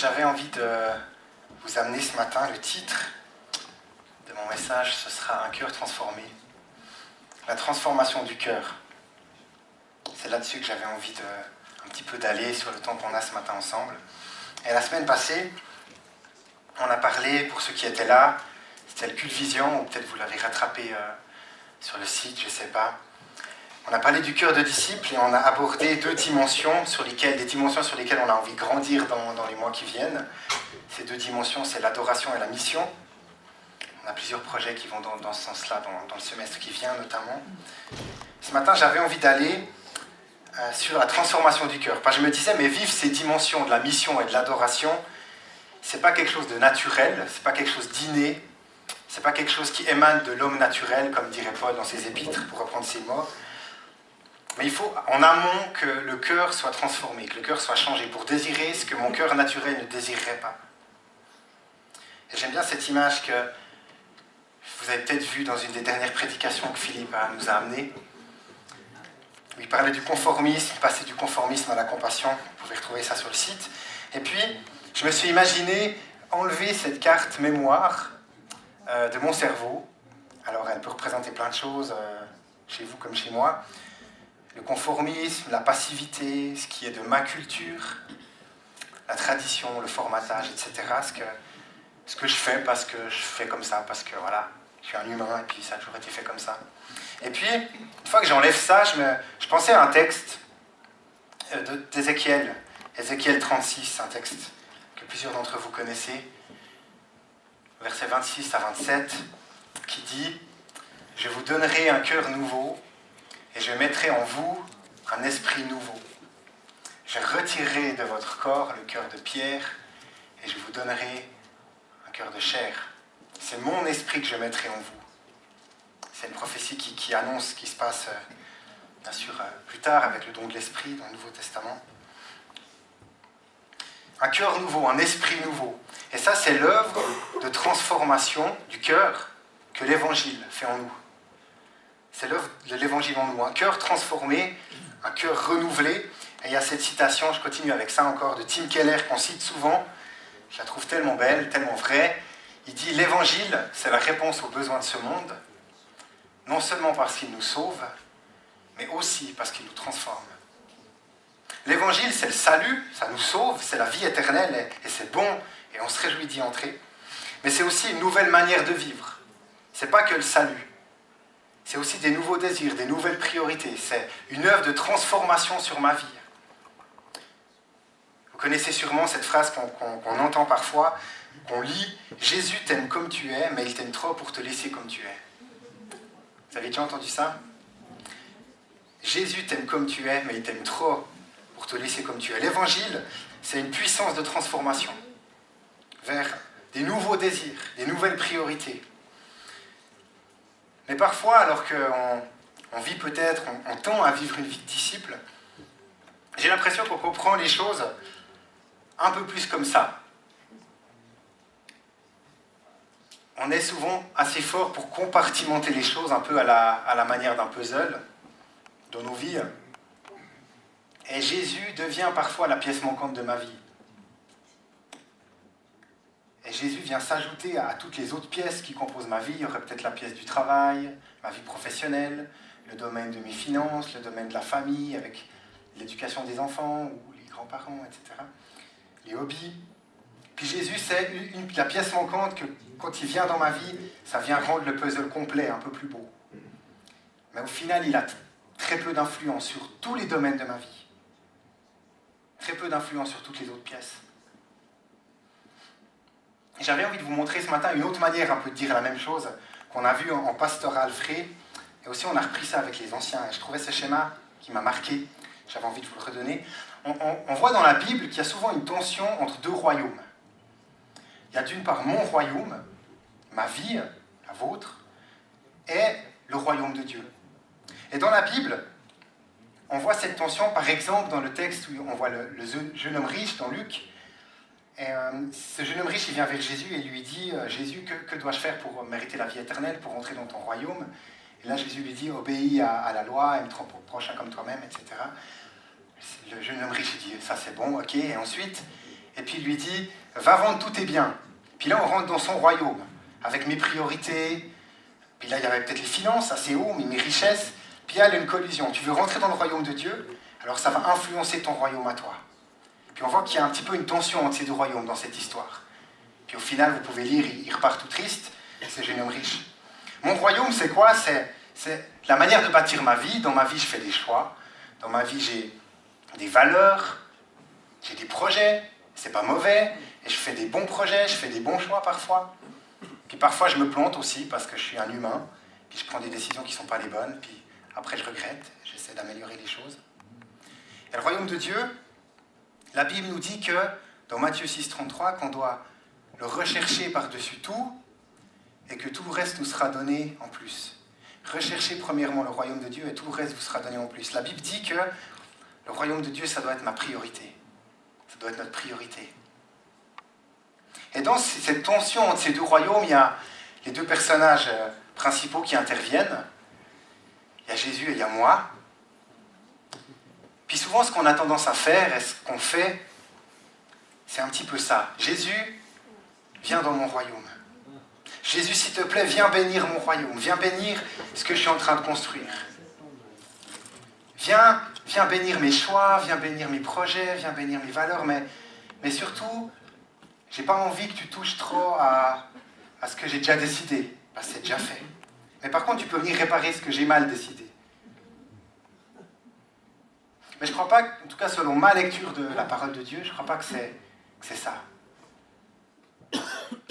j'avais envie de vous amener ce matin. Le titre de mon message, ce sera « Un cœur transformé ». La transformation du cœur. C'est là-dessus que j'avais envie un petit peu d'aller sur le temps qu'on a ce matin ensemble. Et la semaine passée, on a parlé, pour ceux qui étaient là, c'était le culte Vision, ou peut-être vous l'avez rattrapé sur le site, je ne sais pas. On a parlé du cœur de disciple et on a abordé des dimensions sur lesquelles on a envie de grandir dans les mois qui viennent. Ces deux dimensions, c'est l'adoration et la mission. On a plusieurs projets qui vont dans ce sens-là, dans le semestre qui vient notamment. Ce matin, j'avais envie d'aller sur la transformation du cœur. Je me disais, mais vivre ces dimensions de la mission et de l'adoration, c'est pas quelque chose de naturel, c'est pas quelque chose d'inné, c'est pas quelque chose qui émane de l'homme naturel, comme dirait Paul dans ses épîtres, pour reprendre ses mots. Mais il faut, en amont, que le cœur soit transformé, que le cœur soit changé, pour désirer ce que mon cœur naturel ne désirerait pas. Et j'aime bien cette image que vous avez peut-être vue dans une des dernières prédications que Philippe nous a amenées, où il parlait du conformisme, passer du conformisme à la compassion. Vous pouvez retrouver ça sur le site. Et puis, je me suis imaginé enlever cette carte mémoire de mon cerveau. Alors, elle peut représenter plein de choses, chez vous comme chez moi. Le conformisme, la passivité, ce qui est de ma culture, la tradition, le formatage, etc. Ce que je fais parce que je fais comme ça, parce que voilà, je suis un humain et puis ça a toujours été fait comme ça. Et puis, une fois que j'enlève ça, je pensais à un texte d'Ézéchiel, Ézéchiel 36, un texte que plusieurs d'entre vous connaissez, versets 26 à 27, qui dit « Je vous donnerai un cœur nouveau, et je mettrai en vous un esprit nouveau. Je retirerai de votre corps le cœur de pierre, et je vous donnerai un cœur de chair. C'est mon esprit que je mettrai en vous. » C'est une prophétie qui annonce ce qui se passe, bien sûr, plus tard, avec le don de l'esprit dans le Nouveau Testament. Un cœur nouveau, un esprit nouveau. Et ça, c'est l'œuvre de transformation du cœur que l'Évangile fait en nous. C'est l'œuvre de l'Évangile en nous. Un cœur transformé, un cœur renouvelé. Et il y a cette citation, je continue avec ça encore, de Tim Keller, qu'on cite souvent. Je la trouve tellement belle, tellement vraie. Il dit « L'Évangile, c'est la réponse aux besoins de ce monde, non seulement parce qu'il nous sauve, mais aussi parce qu'il nous transforme. » L'Évangile, c'est le salut, ça nous sauve, c'est la vie éternelle, et c'est bon, et on se réjouit d'y entrer. Mais c'est aussi une nouvelle manière de vivre. C'est pas que le salut. C'est aussi des nouveaux désirs, des nouvelles priorités. C'est une œuvre de transformation sur ma vie. Vous connaissez sûrement cette phrase qu'on entend parfois, qu'on lit « Jésus t'aime comme tu es, mais il t'aime trop pour te laisser comme tu es. » Vous avez déjà entendu ça ? Jésus t'aime comme tu es, mais il t'aime trop pour te laisser comme tu es. L'Évangile, c'est une puissance de transformation vers des nouveaux désirs, des nouvelles priorités. Mais parfois, alors qu'on vit peut-être, on tend à vivre une vie de disciple, j'ai l'impression qu'on comprend les choses un peu plus comme ça. On est souvent assez fort pour compartimenter les choses un peu à la manière d'un puzzle dans nos vies. Et Jésus devient parfois la pièce manquante de ma vie. Et Jésus vient s'ajouter à toutes les autres pièces qui composent ma vie. Il y aurait peut-être la pièce du travail, ma vie professionnelle, le domaine de mes finances, le domaine de la famille, avec l'éducation des enfants ou les grands-parents, etc. Les hobbies. Puis Jésus, c'est la pièce manquante que, quand il vient dans ma vie, ça vient rendre le puzzle complet, un peu plus beau. Mais au final, il a très peu d'influence sur tous les domaines de ma vie. Très peu d'influence sur toutes les autres pièces. Et j'avais envie de vous montrer ce matin une autre manière un peu de dire la même chose qu'on a vu en pastoral frais. Et aussi, on a repris ça avec les anciens. Et je trouvais ce schéma qui m'a marqué. J'avais envie de vous le redonner. On voit dans la Bible qu'il y a souvent une tension entre deux royaumes. Il y a d'une part mon royaume, ma vie, la vôtre, et le royaume de Dieu. Et dans la Bible, on voit cette tension, par exemple, dans le texte où on voit le jeune homme riche dans Luc. Et ce jeune homme riche, il vient vers Jésus et lui dit « Jésus, que dois-je faire pour mériter la vie éternelle, pour entrer dans ton royaume ?» Et là, Jésus lui dit « Obéis à la loi, aime ton prochain comme toi-même, etc. » Le jeune homme riche, il dit « Ça, c'est bon, ok. » Et ensuite, et puis il lui dit « Va vendre tous tes biens ». Puis là, on rentre dans son royaume, avec mes priorités. Puis là, il y avait peut-être les finances, assez haut, mais mes richesses. Puis là, il y a une collision. Tu veux rentrer dans le royaume de Dieu, alors ça va influencer ton royaume à toi. Puis on voit qu'il y a un petit peu une tension entre ces deux royaumes dans cette histoire. Puis au final, vous pouvez lire, il repart tout triste, ce jeune homme riche. Mon royaume, c'est quoi ? C'est la manière de bâtir ma vie. Dans ma vie, je fais des choix. Dans ma vie, j'ai des valeurs, j'ai des projets. C'est pas mauvais. Et je fais des bons projets, je fais des bons choix parfois. Puis parfois, je me plante aussi parce que je suis un humain. Puis je prends des décisions qui ne sont pas les bonnes. Puis après, je regrette. J'essaie d'améliorer les choses. Et le royaume de Dieu, la Bible nous dit que, dans Matthieu 6,33, qu'on doit le rechercher par-dessus tout et que tout le reste nous sera donné en plus. Recherchez premièrement le royaume de Dieu et tout le reste vous sera donné en plus. La Bible dit que le royaume de Dieu, ça doit être ma priorité. Ça doit être notre priorité. Et dans cette tension entre ces deux royaumes, il y a les deux personnages principaux qui interviennent. Il y a Jésus et il y a moi. Puis souvent, ce qu'on a tendance à faire et ce qu'on fait, c'est un petit peu ça. Jésus, viens dans mon royaume. Jésus, s'il te plaît, viens bénir mon royaume. Viens bénir ce que je suis en train de construire. Viens bénir mes choix, viens bénir mes projets, viens bénir mes valeurs, mais surtout, j'ai pas envie que tu touches trop à ce que j'ai déjà décidé, parce que c'est déjà fait. Mais par contre, tu peux venir réparer ce que j'ai mal décidé. Mais je ne crois pas, en tout cas selon ma lecture de la parole de Dieu, je ne crois pas que c'est ça.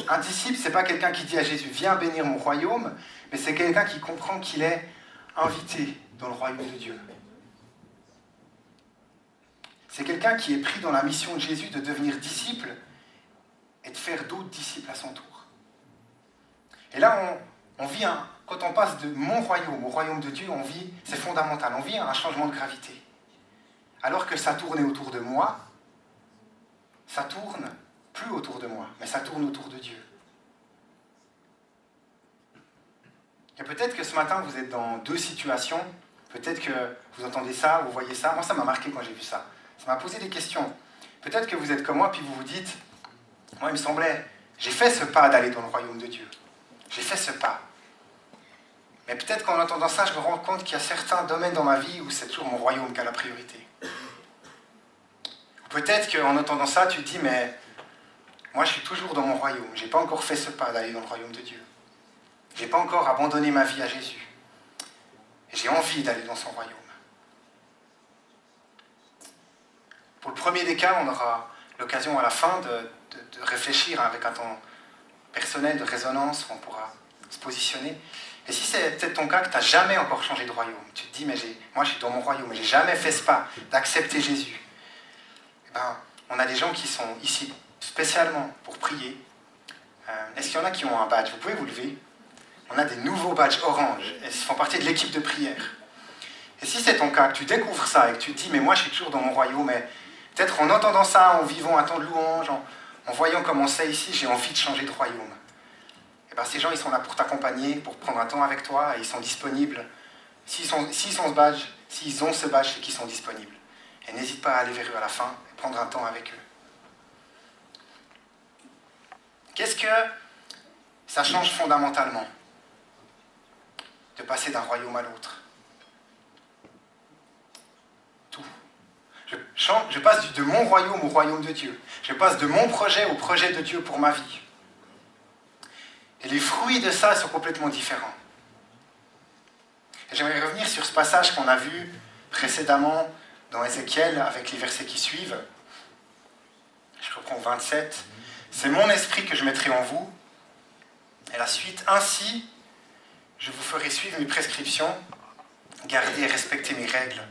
Un disciple, ce n'est pas quelqu'un qui dit à Jésus « Viens bénir mon royaume », mais c'est quelqu'un qui comprend qu'il est invité dans le royaume de Dieu. C'est quelqu'un qui est pris dans la mission de Jésus de devenir disciple et de faire d'autres disciples à son tour. Et là, on vit quand on passe de mon royaume au royaume de Dieu, c'est fondamental, on vit un changement de gravité. Alors que ça tournait autour de moi, ça tourne plus autour de moi, mais ça tourne autour de Dieu. Et peut-être que ce matin, vous êtes dans deux situations. Peut-être que vous entendez ça, vous voyez ça. Moi, ça m'a marqué quand j'ai vu ça. Ça m'a posé des questions. Peut-être que vous êtes comme moi, puis vous vous dites, moi, il me semblait, j'ai fait ce pas d'aller dans le royaume de Dieu. J'ai fait ce pas. Mais peut-être qu'en entendant ça, je me rends compte qu'il y a certains domaines dans ma vie où c'est toujours mon royaume qui a la priorité. Peut-être qu'en entendant ça, tu te dis, mais moi, je suis toujours dans mon royaume. Je n'ai pas encore fait ce pas d'aller dans le royaume de Dieu. Je n'ai pas encore abandonné ma vie à Jésus. Et j'ai envie d'aller dans son royaume. Pour le premier des cas, on aura l'occasion à la fin de réfléchir avec un temps personnel de résonance, où on pourra se positionner. Et si c'est peut-être ton cas que tu n'as jamais encore changé de royaume, tu te dis, mais moi je suis dans mon royaume, mais je n'ai jamais fait ce pas d'accepter Jésus. Eh ben, on a des gens qui sont ici spécialement pour prier. Est-ce qu'il y en a qui ont un badge ? Vous pouvez vous lever. On a des nouveaux badges orange. Ils font partie de l'équipe de prière. Et si c'est ton cas, que tu découvres ça et que tu te dis, mais moi je suis toujours dans mon royaume, mais peut-être en entendant ça, en vivant un temps de louange, en voyant comment c'est ici, j'ai envie de changer de royaume. Et bien ces gens, ils sont là pour t'accompagner, pour prendre un temps avec toi, et ils sont disponibles. S'ils ont ce badge, c'est qu'ils sont disponibles. Et n'hésite pas à aller vers eux à la fin et prendre un temps avec eux. Qu'est-ce que ça change fondamentalement de passer d'un royaume à l'autre? Tout. Je passe de mon royaume au royaume de Dieu. Je passe de mon projet au projet de Dieu pour ma vie. Et les fruits de ça sont complètement différents. Et j'aimerais revenir sur ce passage qu'on a vu précédemment dans Ézéchiel avec les versets qui suivent. Je reprends 27. C'est mon esprit que je mettrai en vous. Et la suite, ainsi, je vous ferai suivre mes prescriptions, garder et respecter mes règles.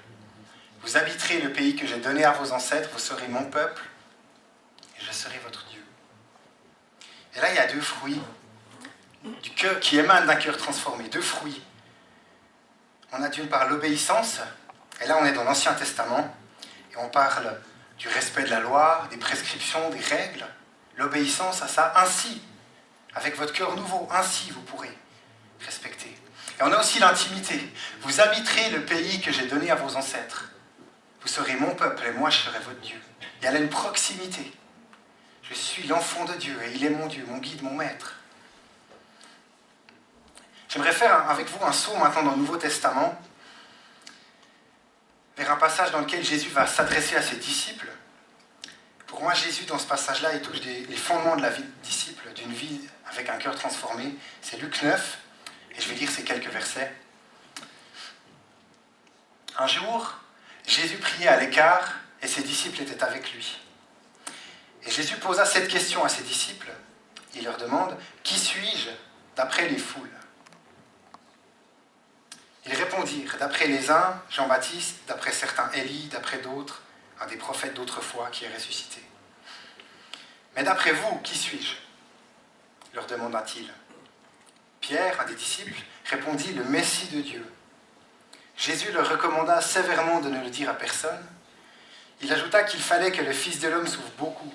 Vous habiterez le pays que j'ai donné à vos ancêtres, vous serez mon peuple, et je serai votre Dieu. Et là, il y a deux fruits du cœur qui émanent d'un cœur transformé, deux fruits. On a d'une part l'obéissance, et là on est dans l'Ancien Testament, et on parle du respect de la loi, des prescriptions, des règles. L'obéissance à ça, ainsi, avec votre cœur nouveau, ainsi vous pourrez respecter. Et on a aussi l'intimité. Vous habiterez le pays que j'ai donné à vos ancêtres. Vous serez mon peuple et moi je serai votre Dieu. Il y a là une proximité. Je suis l'enfant de Dieu et il est mon Dieu, mon guide, mon maître. J'aimerais faire avec vous un saut maintenant dans le Nouveau Testament vers un passage dans lequel Jésus va s'adresser à ses disciples. Pour moi, Jésus, dans ce passage-là, il touche les fondements de la vie de disciple, d'une vie avec un cœur transformé. C'est Luc 9, et je vais lire ces quelques versets. Un jour, Jésus priait à l'écart, et ses disciples étaient avec lui. Et Jésus posa cette question à ses disciples. Il leur demande « Qui suis-je d'après les foules ?» Ils répondirent, d'après les uns, Jean-Baptiste, d'après certains Élie, d'après d'autres, un des prophètes d'autrefois qui est ressuscité. Mais d'après vous, qui suis-je ? Leur demanda-t-il. Pierre, un des disciples, répondit, le Messie de Dieu. Jésus leur recommanda sévèrement de ne le dire à personne. Il ajouta qu'il fallait que le Fils de l'homme souffre beaucoup,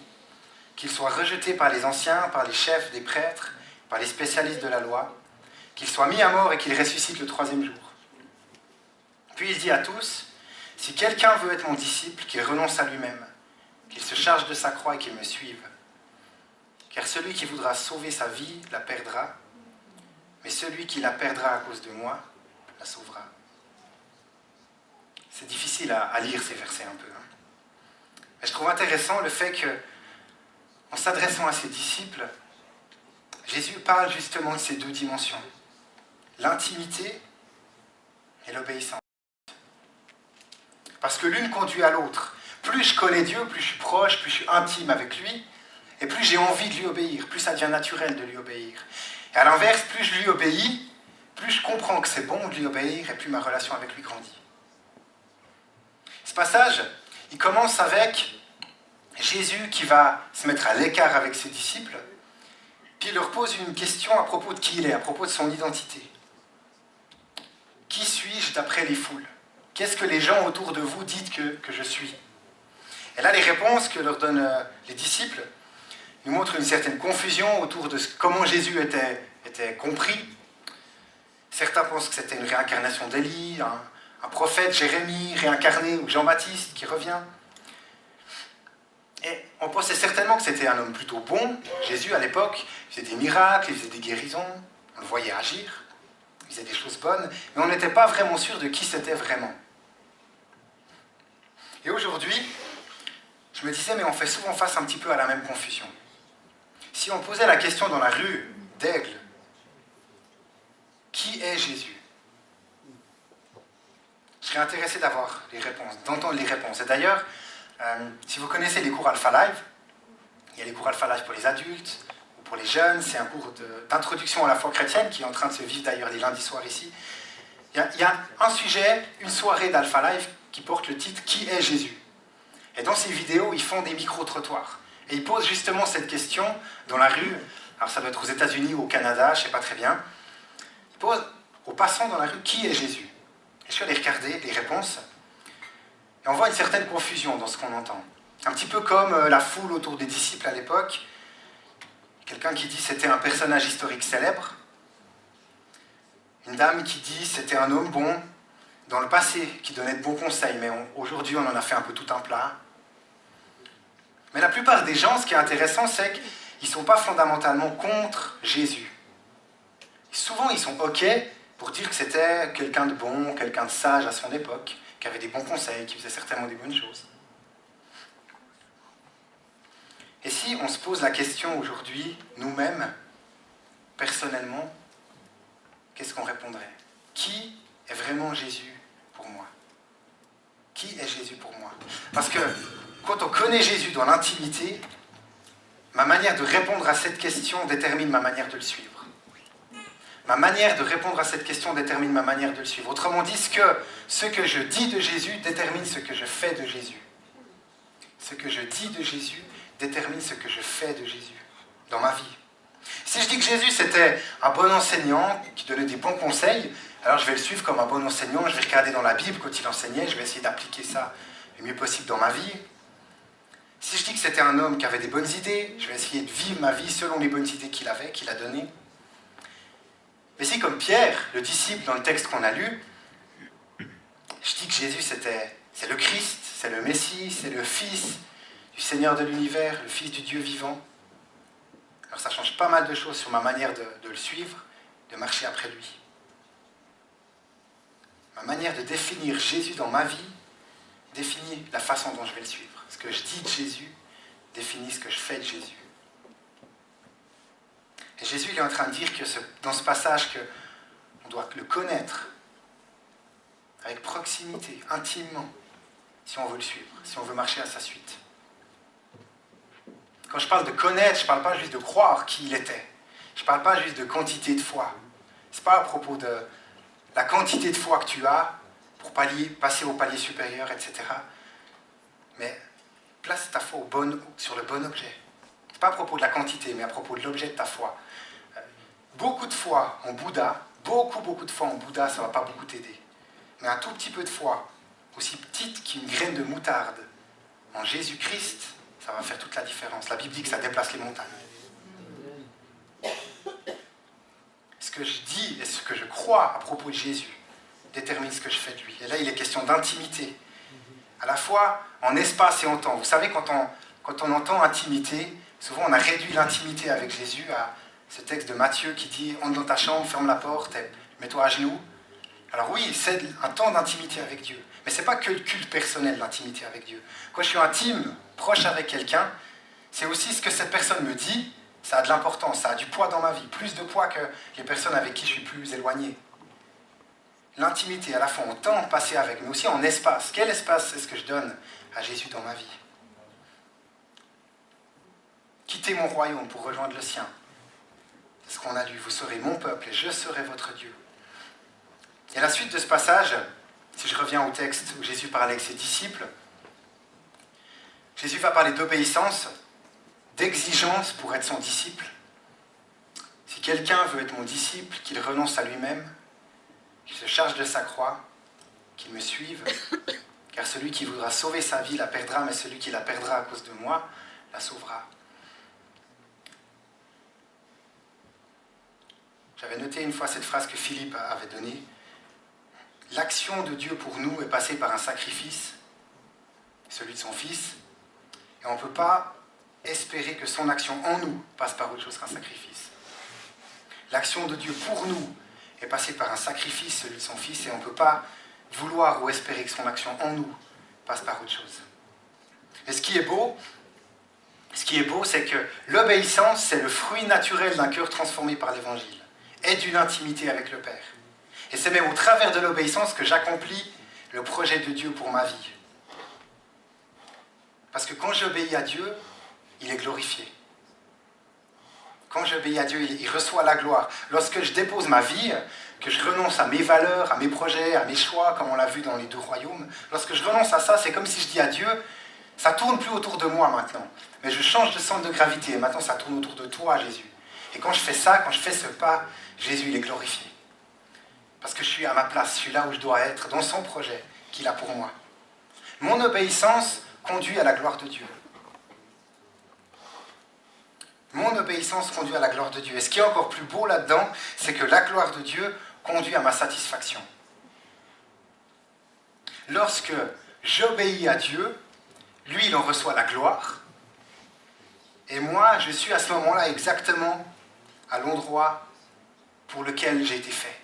qu'il soit rejeté par les anciens, par les chefs des prêtres, par les spécialistes de la loi, qu'il soit mis à mort et qu'il ressuscite le 3e jour. Puis il dit à tous, si quelqu'un veut être mon disciple, qu'il renonce à lui-même, qu'il se charge de sa croix et qu'il me suive. Car celui qui voudra sauver sa vie la perdra, mais celui qui la perdra à cause de moi la sauvera. C'est difficile à lire ces versets un peu. Mais je trouve intéressant le fait que, en s'adressant à ses disciples, Jésus parle justement de ces deux dimensions, l'intimité et l'obéissance. Parce que l'une conduit à l'autre. Plus je connais Dieu, plus je suis proche, plus je suis intime avec lui, et plus j'ai envie de lui obéir, plus ça devient naturel de lui obéir. Et à l'inverse, plus je lui obéis, plus je comprends que c'est bon de lui obéir, et plus ma relation avec lui grandit. Ce passage, il commence avec Jésus qui va se mettre à l'écart avec ses disciples, puis il leur pose une question à propos de qui il est, à propos de son identité. Qui suis-je d'après les foules ? Qu'est-ce que les gens autour de vous disent que je suis ? Et là, les réponses que leur donnent les disciples nous montrent une certaine confusion autour de comment Jésus était compris. Certains pensent que c'était une réincarnation d'Élie, un prophète, Jérémie, réincarné, ou Jean-Baptiste qui revient. Et on pensait certainement que c'était un homme plutôt bon. Jésus, à l'époque, il faisait des miracles, il faisait des guérisons, on le voyait agir, il faisait des choses bonnes, mais on n'était pas vraiment sûr de qui c'était vraiment. Et aujourd'hui, je me disais, mais on fait souvent face un petit peu à la même confusion. Si on posait la question dans la rue d'Aigle, qui est Jésus ? Je serais intéressé d'avoir les réponses, d'entendre les réponses. Et d'ailleurs, si vous connaissez les cours Alpha Live, il y a les cours Alpha Live pour les adultes ou pour les jeunes, c'est un cours d'introduction à la foi chrétienne qui est en train de se vivre d'ailleurs les lundis soirs ici. Il y a un sujet, une soirée d'Alpha Live qui porte le titre « Qui est Jésus ?» Et dans ces vidéos, ils font des micro-trottoirs. Et ils posent justement cette question dans la rue, alors ça doit être aux États-Unis ou au Canada, je ne sais pas très bien. Ils posent aux passants dans la rue « Qui est Jésus ?» Et je suis allé regarder les réponses, et on voit une certaine confusion dans ce qu'on entend. Un petit peu comme la foule autour des disciples à l'époque. Quelqu'un qui dit c'était un personnage historique célèbre. Une dame qui dit c'était un homme bon dans le passé, qui donnait de bons conseils, mais aujourd'hui on en a fait un peu tout un plat. Mais la plupart des gens, ce qui est intéressant, c'est qu'ils ne sont pas fondamentalement contre Jésus. Souvent ils sont OK pour dire que c'était quelqu'un de bon, quelqu'un de sage à son époque, qui avait des bons conseils, qui faisait certainement des bonnes choses. Et si on se pose la question aujourd'hui, nous-mêmes, personnellement, qu'est-ce qu'on répondrait ? Qui est vraiment Jésus pour moi ? Qui est Jésus pour moi ? Parce que quand on connaît Jésus dans l'intimité, ma manière de répondre à cette question détermine ma manière de le suivre. Ma manière de répondre à cette question détermine ma manière de le suivre. Autrement dit, ce que je dis de Jésus détermine ce que je fais de Jésus. Ce que je dis de Jésus détermine ce que je fais de Jésus dans ma vie. Si je dis que Jésus c'était un bon enseignant qui donnait des bons conseils, alors je vais le suivre comme un bon enseignant, je vais regarder dans la Bible quand il enseignait, je vais essayer d'appliquer ça le mieux possible dans ma vie. Si je dis que c'était un homme qui avait des bonnes idées, je vais essayer de vivre ma vie selon les bonnes idées qu'il avait, qu'il a données. Mais si, comme Pierre, le disciple dans le texte qu'on a lu, je dis que Jésus c'est le Christ, c'est le Messie, c'est le Fils du Seigneur de l'univers, le Fils du Dieu vivant. Alors ça change pas mal de choses sur ma manière de le suivre, de marcher après lui. Ma manière de définir Jésus dans ma vie définit la façon dont je vais le suivre. Ce que je dis de Jésus définit ce que je fais de Jésus. Et Jésus il est en train de dire que dans ce passage qu'on doit le connaître avec proximité, intimement, si on veut le suivre, si on veut marcher à sa suite. Quand je parle de connaître, je ne parle pas juste de croire qui il était. Je ne parle pas juste de quantité de foi. Ce n'est pas à propos de la quantité de foi que tu as pour passer au palier supérieur, etc. Mais place ta foi sur le bon objet. Ce n'est pas à propos de la quantité, mais à propos de l'objet de ta foi. Beaucoup de foi en Bouddha, beaucoup de foi en Bouddha, ça ne va pas beaucoup t'aider. Mais un tout petit peu de foi, aussi petite qu'une graine de moutarde, en Jésus-Christ, ça va faire toute la différence. La Bible dit que ça déplace les montagnes. Ce que je dis et ce que je crois à propos de Jésus détermine ce que je fais de lui. Et là, il est question d'intimité. À la fois en espace et en temps. Vous savez, quand on entend intimité, souvent on a réduit l'intimité avec Jésus à ce texte de Matthieu qui dit « Entre dans ta chambre, ferme la porte et mets-toi à genoux ». Alors oui, c'est un temps d'intimité avec Dieu. Mais ce n'est pas que le culte personnel, l'intimité avec Dieu. Quand je suis intime, proche avec quelqu'un, c'est aussi ce que cette personne me dit, ça a de l'importance, ça a du poids dans ma vie, plus de poids que les personnes avec qui je suis plus éloigné. L'intimité, à la fois en temps passé avec, mais aussi en espace. Quel espace est-ce que je donne à Jésus dans ma vie? Quittez mon royaume pour rejoindre le sien. C'est ce qu'on a lu. Vous serez mon peuple et je serai votre Dieu. Et la suite de ce passage, si je reviens au texte où Jésus parle avec ses disciples, Jésus va parler d'obéissance, d'exigence pour être son disciple. Si quelqu'un veut être mon disciple, qu'il renonce à lui-même, qu'il se charge de sa croix, qu'il me suive, car celui qui voudra sauver sa vie la perdra, mais celui qui la perdra à cause de moi la sauvera. J'avais noté une fois cette phrase que Philippe avait donnée. L'action de Dieu pour nous est passée par un sacrifice, celui de son Fils, et on ne peut pas espérer que son action en nous passe par autre chose qu'un sacrifice. L'action de Dieu pour nous est passée par un sacrifice, celui de son Fils, et on ne peut pas vouloir ou espérer que son action en nous passe par autre chose. Et ce qui est beau, c'est que l'obéissance, c'est le fruit naturel d'un cœur transformé par l'Évangile et d'une intimité avec le Père. Et c'est même au travers de l'obéissance que j'accomplis le projet de Dieu pour ma vie. Parce que quand j'obéis à Dieu, il est glorifié. Quand j'obéis à Dieu, il reçoit la gloire. Lorsque je dépose ma vie, que je renonce à mes valeurs, à mes projets, à mes choix, comme on l'a vu dans les 2 royaumes, lorsque je renonce à ça, c'est comme si je dis à Dieu, ça ne tourne plus autour de moi maintenant, mais je change de centre de gravité, et maintenant ça tourne autour de toi, Jésus. Et quand je fais ça, quand je fais ce pas, Jésus, il est glorifié. Parce que je suis à ma place, je suis là où je dois être, dans son projet qu'il a pour moi. Mon obéissance conduit à la gloire de Dieu. Mon obéissance conduit à la gloire de Dieu. Et ce qui est encore plus beau là-dedans, c'est que la gloire de Dieu conduit à ma satisfaction. Lorsque j'obéis à Dieu, lui, il en reçoit la gloire. Et moi, je suis à ce moment-là exactement à l'endroit pour lequel j'ai été fait.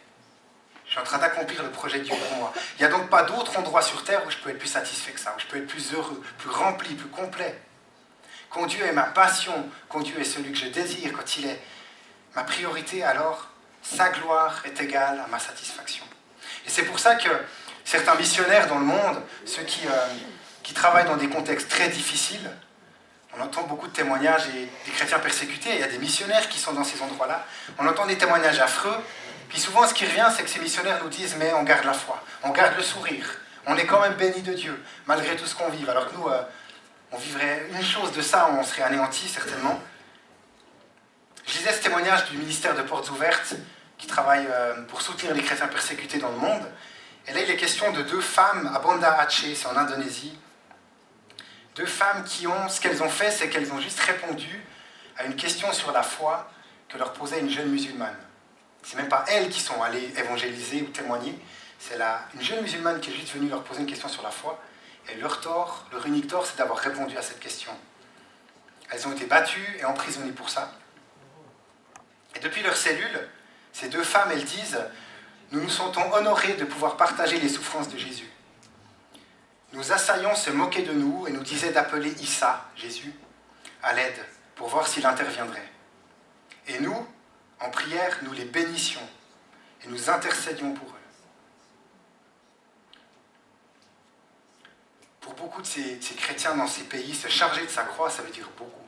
Je suis en train d'accomplir le projet de Dieu pour moi. Il n'y a donc pas d'autre endroit sur terre où je peux être plus satisfait que ça, où je peux être plus heureux, plus rempli, plus complet. Quand Dieu est ma passion, quand Dieu est celui que je désire, quand il est ma priorité, alors sa gloire est égale à ma satisfaction. Et c'est pour ça que certains missionnaires dans le monde, ceux qui travaillent dans des contextes très difficiles, on entend beaucoup de témoignages et des chrétiens persécutés, il y a des missionnaires qui sont dans ces endroits-là, on entend des témoignages affreux, puis souvent ce qui revient, c'est que ces missionnaires nous disent « mais on garde la foi, on garde le sourire, on est quand même bénis de Dieu, malgré tout ce qu'on vit ». Alors que nous, on vivrait une chose de ça, on serait anéantis certainement. Je lisais ce témoignage du ministère de Portes Ouvertes, qui travaille pour soutenir les chrétiens persécutés dans le monde. Et là, il est question de 2 femmes à Banda Aceh, c'est en Indonésie. 2 femmes qui ont, ce qu'elles ont fait, c'est qu'elles ont juste répondu à une question sur la foi que leur posait une jeune musulmane. C'est même pas elles qui sont allées évangéliser ou témoigner, c'est une jeune musulmane qui est juste venue leur poser une question sur la foi. Et leur tort, leur unique tort, c'est d'avoir répondu à cette question. Elles ont été battues et emprisonnées pour ça. Et depuis leur cellule, ces deux femmes, elles disent « Nous nous sentons honorés de pouvoir partager les souffrances de Jésus. Nos assaillants se moquaient de nous et nous disaient d'appeler Issa, Jésus, à l'aide pour voir s'il interviendrait. Et nous, en prière, nous les bénissions et nous intercédions pour eux. » Pour beaucoup de ces chrétiens dans ces pays, se charger de sa croix, ça veut dire beaucoup.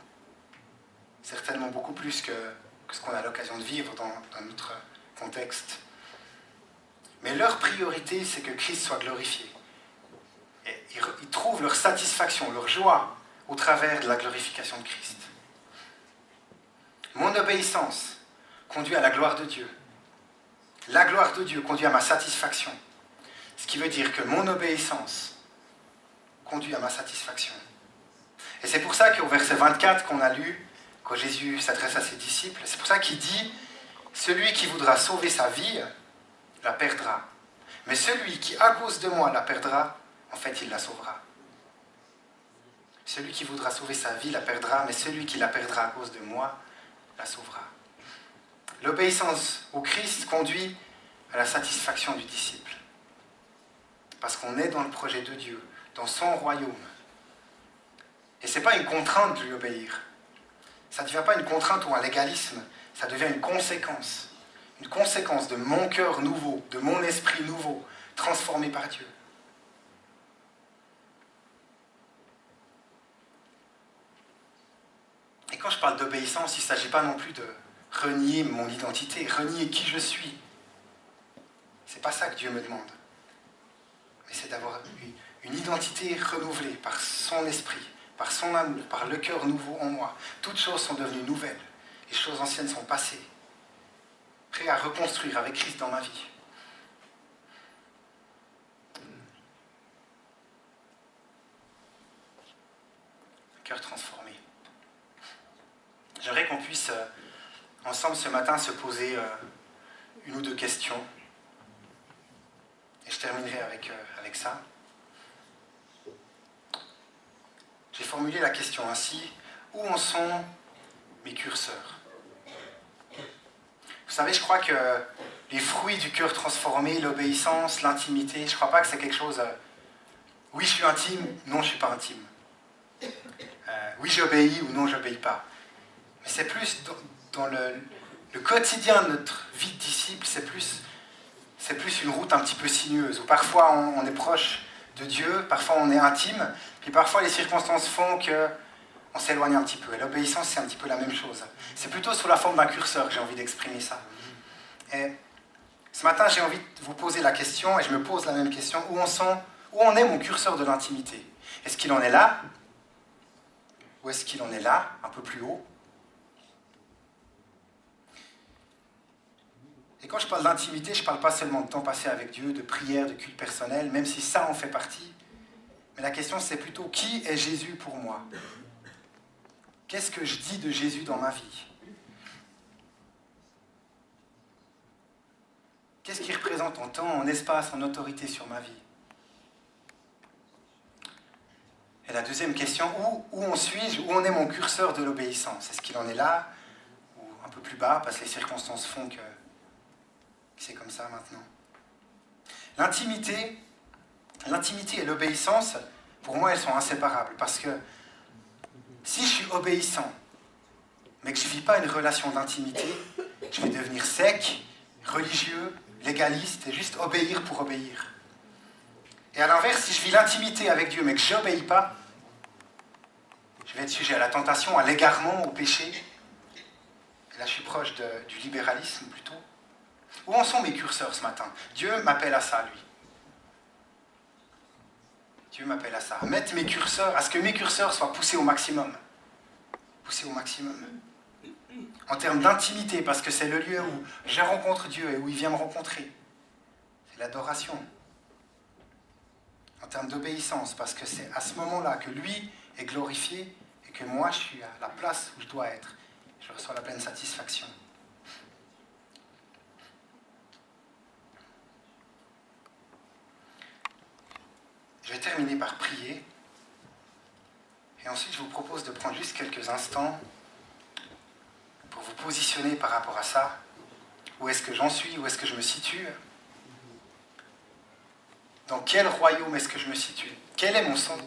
Certainement beaucoup plus que ce qu'on a l'occasion de vivre dans notre contexte. Mais leur priorité, c'est que Christ soit glorifié. Et ils trouvent leur satisfaction, leur joie au travers de la glorification de Christ. Mon obéissance conduit à la gloire de Dieu. La gloire de Dieu conduit à ma satisfaction. Ce qui veut dire que mon obéissance conduit à ma satisfaction. Et c'est pour ça qu'au verset 24 qu'on a lu, quand Jésus s'adresse à ses disciples, c'est pour ça qu'il dit « Celui qui voudra sauver sa vie, la perdra. Mais celui qui, à cause de moi, la perdra, en fait, il la sauvera. Celui qui voudra sauver sa vie la perdra, mais celui qui la perdra à cause de moi, la sauvera. » L'obéissance au Christ conduit à la satisfaction du disciple. Parce qu'on est dans le projet de Dieu, dans son royaume. Et ce n'est pas une contrainte de lui obéir. Ça ne devient pas une contrainte ou un légalisme, ça devient une conséquence. Une conséquence de mon cœur nouveau, de mon esprit nouveau, transformé par Dieu. Et quand je parle d'obéissance, il ne s'agit pas non plus de renier mon identité, renier qui je suis. Ce n'est pas ça que Dieu me demande. Mais c'est d'avoir une identité renouvelée par son esprit, par son amour, par le cœur nouveau en moi. Toutes choses sont devenues nouvelles. Les choses anciennes sont passées. Prêt à reconstruire avec Christ dans ma vie. Un cœur transformé. J'aimerais qu'on puisse, ensemble ce matin, se poser une ou deux questions. Et je terminerai avec ça. J'ai formulé la question ainsi, où en sont mes curseurs ? Vous savez, je crois que les fruits du cœur transformé, l'obéissance, l'intimité, je ne crois pas que c'est quelque chose... oui, je suis intime, non, je ne suis pas intime. Oui, j'obéis ou non, je n'obéis pas. Mais c'est plus dans le quotidien de notre vie de disciple, c'est plus une route un petit peu sinueuse, où parfois on est proche de Dieu, parfois on est intime, puis parfois les circonstances font qu'on s'éloigne un petit peu. Et l'obéissance, c'est un petit peu la même chose. C'est plutôt sous la forme d'un curseur que j'ai envie d'exprimer ça. Et ce matin, j'ai envie de vous poser la question, et je me pose la même question, où en est mon curseur de l'intimité ? Est-ce qu'il en est là ? Ou est-ce qu'il en est là, un peu plus haut ? Et quand je parle d'intimité, je ne parle pas seulement de temps passé avec Dieu, de prière, de culte personnel, même si ça en fait partie. Mais la question, c'est plutôt qui est Jésus pour moi ? Qu'est-ce que je dis de Jésus dans ma vie ? Qu'est-ce qu'il représente en temps, en espace, en autorité sur ma vie ? Et la deuxième question, où en suis-je ? Où en est mon curseur de l'obéissance ? Est-ce qu'il en est là ? Ou un peu plus bas, parce que les circonstances font que c'est comme ça maintenant. L'intimité et l'obéissance, pour moi, elles sont inséparables. Parce que si je suis obéissant, mais que je ne vis pas une relation d'intimité, je vais devenir sec, religieux, légaliste, et juste obéir pour obéir. Et à l'inverse, si je vis l'intimité avec Dieu, mais que je n'obéis pas, je vais être sujet à la tentation, à l'égarement, au péché. Et là, je suis proche du libéralisme, plutôt. Où en sont mes curseurs ce matin ? Dieu m'appelle à ça, lui. Dieu m'appelle à ça. À mettre mes curseurs, à ce que mes curseurs soient poussés au maximum. Poussés au maximum. En termes d'intimité, parce que c'est le lieu où je rencontre Dieu et où il vient me rencontrer. C'est l'adoration. En termes d'obéissance, parce que c'est à ce moment-là que lui est glorifié et que moi, je suis à la place où je dois être. Je reçois la pleine satisfaction. Je vais terminer par prier. Et ensuite, je vous propose de prendre juste quelques instants pour vous positionner par rapport à ça. Où est-ce que j'en suis? Où est-ce que je me situe? Dans quel royaume est-ce que je me situe? Quel est mon centre?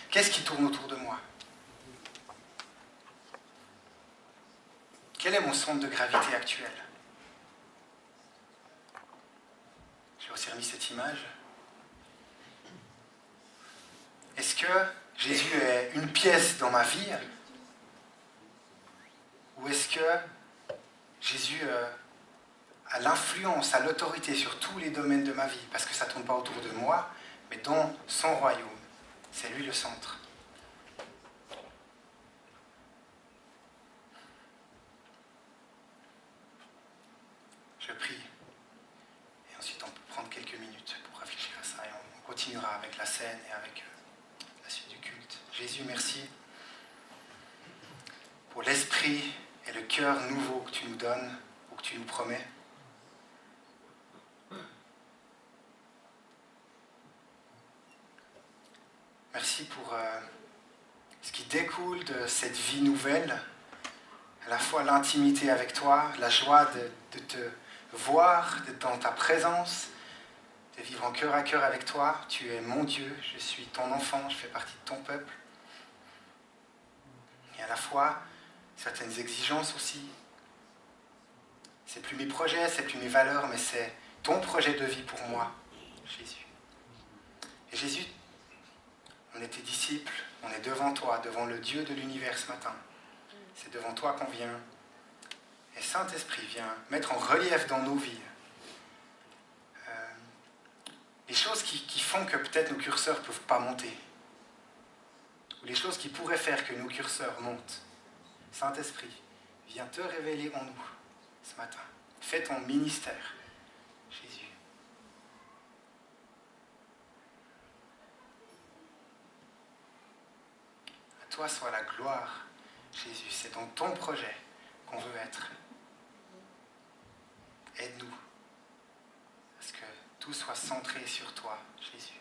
Qu'est-ce qui tourne autour de moi? Quel est mon centre de gravité actuel? J'ai aussi remis cette image. Est-ce que Jésus est une pièce dans ma vie? Ou est-ce que Jésus a l'influence, a l'autorité sur tous les domaines de ma vie? Parce que ça ne tourne pas autour de moi, mais dans son royaume. C'est lui le centre. Je prie. Et ensuite, on peut prendre quelques minutes pour réfléchir à ça. Et on continuera avec la scène et avec la suite du culte. Jésus, merci pour l'esprit et le cœur nouveau que tu nous donnes ou que tu nous promets. Merci pour ce qui découle de cette vie nouvelle, à la fois l'intimité avec toi, la joie de te voir, d'être dans ta présence, de vivre en cœur à cœur avec toi. Tu es mon Dieu, je suis ton enfant, je fais partie de ton peuple. Et à la fois, certaines exigences aussi. C'est plus mes projets, c'est plus mes valeurs, mais c'est ton projet de vie pour moi, Jésus. Et Jésus, on est tes disciples, on est devant toi, devant le Dieu de l'univers ce matin. C'est devant toi qu'on vient. Et Saint-Esprit vient mettre en relief dans nos vies les choses qui font que peut-être nos curseurs ne peuvent pas monter. Ou les choses qui pourraient faire que nos curseurs montent. Saint-Esprit, viens te révéler en nous ce matin. Fais ton ministère, Jésus. À toi soit la gloire, Jésus. C'est dans ton projet qu'on veut être. Aide-nous. Que tout soit centré sur toi, Jésus.